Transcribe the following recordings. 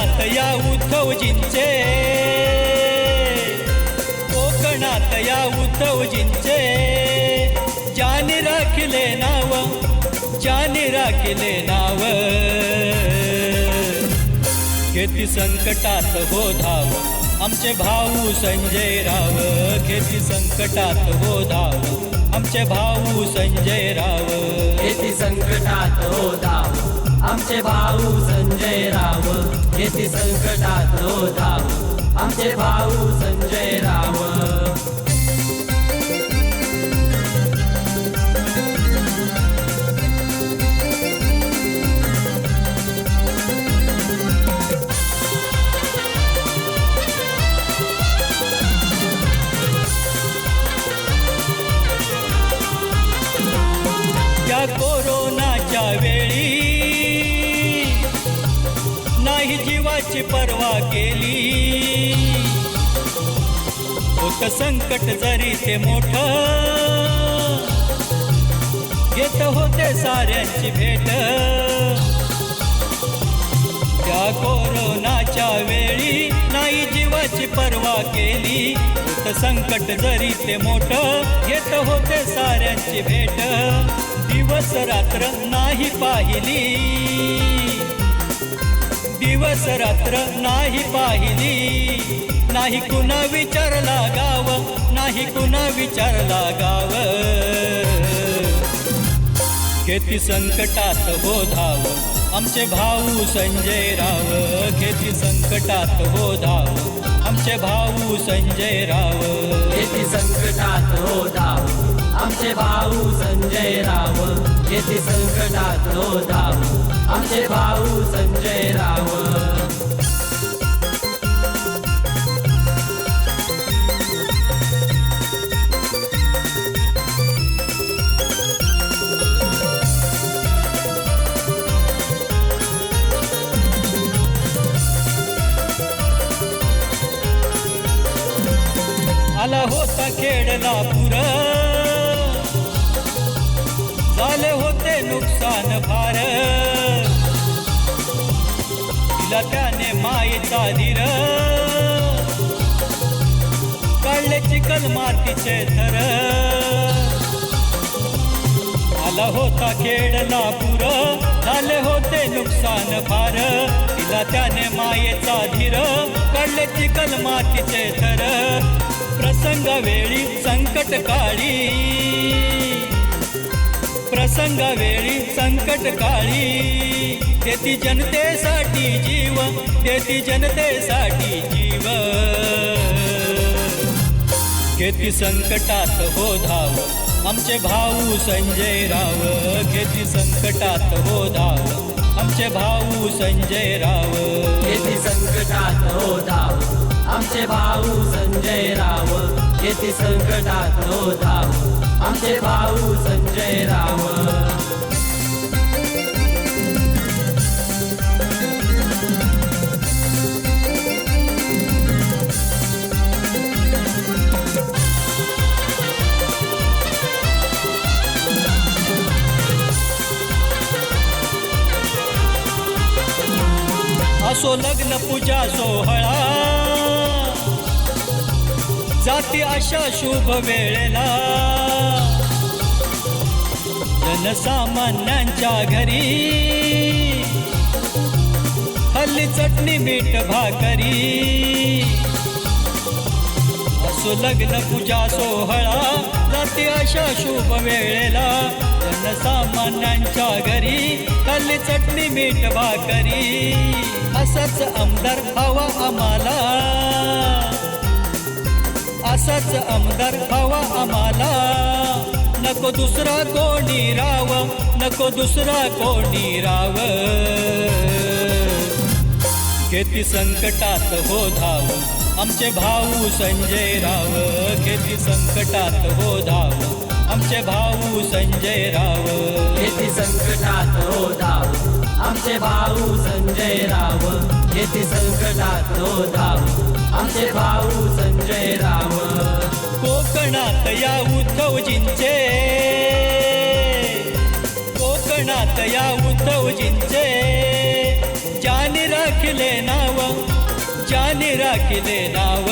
कोकणात या उद्धवजींचे, कोकणात या उद्धवजींचे, ज्याने राखिले नाव, ज्याने राखिले नाव, घेती संकटात हो धाव, आमचे भाऊ संजय राव, घेती संकटात हो धाव, आमचे भाऊ संजय राव, घेती संकटात हो धाव, आमचे भाऊ संजय राव, घेती संकटात हो धाव, आमचे भाऊ संजय राव. या कोरोनाच्या वेळी नाही जीवाची पर्वा केली, होत संकट जरी ते मोठं, घेत होते साऱ्यांची भेट. या कोरोनाच्या वेळी नाही जीवाची पर्वा केली, होत संकट जरी ते मोठं, घेत होते साऱ्यांची भेट. दिवस रात्र नाही पाहिली, दिवस रात्र नाही पाहिली, नाही कुणा विचारला गाव, नाही कुणा विचारला गाव, घेती संकटात हो धाव, आमचे भाऊ संजय राव, घेती संकटात हो धाव, आमचे भाऊ संजय राव, घेती संकटात हो धाव, आमचे भाऊ संजय राव, घेती संकटात हो धाव, आमचे भाऊ संजय राव. आला होता खेडला पुर, झाले होते नुकसान फार, तिला त्याने मायेचा धीर, काढले चिखल मातीचे थर. आला होता खेडला पुर, झाले होते नुकसान फार, तिला त्याने मायेचा धीर, काढले चिखल मातीचे थर. प्रसंग वेळी संकट काळी, प्रसंग वेळी संकट काळी, देती जनतेसाठी जीव, देती जनतेसाठी जीव, घेती संकटात हो धाव, आमचे भाऊ संजय राव, घेती संकटात हो धाव, आमचे भाऊ संजय राव, घेती संकटात हो धाव, आमचे भाऊ संजय राव, घेती संकटात हो धाव, आमचे भाऊ संजय राव. असो लग्न पूजा सोहळा, जाती अशा शुभ वेळेला, जनसामान्यांच्या घरी हल्ली चटणी मीठ भाकरी. असो लग्न पूजा सोहळा, जाती अशा शुभ वेळेला, जनसामान्यांच्या घरी हल्ली चटणी मीठ भाकरी. असाच आमदार हवा आम्हाला, असाच आमदार हवा आम्हाला, नको दुसरा कोणी राव, नको दुसरा कोणी राव, घेती संकटात हो धाव, आमचे भाऊ संजय राव, घेती संकटात हो धाव, आमचे भाऊ संजय राव, घेती संकटात हो धाव, आमचे भाऊ संजय राव, घेती संकटात हो धाव, आमचे भाऊ संजय राव. कोकणात या उद्धवजींचे, कोकणात या उद्धवजींचे, ज्या ज्याने राखले नाव, ज्याने राखले नाव,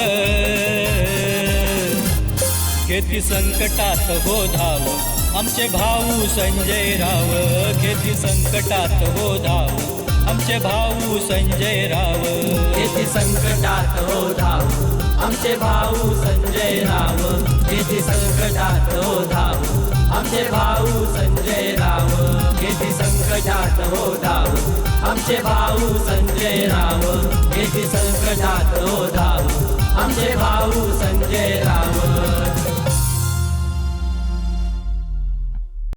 घेती संकटात हो धाव आमचे भाऊ संजय राव, घेती संकटात हो धाव आमचे भाऊ संजय राव, घेती संकटात हो धाव आमचे भाऊ संजय राव, घेती संकटात हो धाव आमचे भाऊ संजय राव, घेती संकटात हो धाव आमचे भाऊ संजय राव, घेती संकटात हो धाव आमचे भाऊ संजय राव.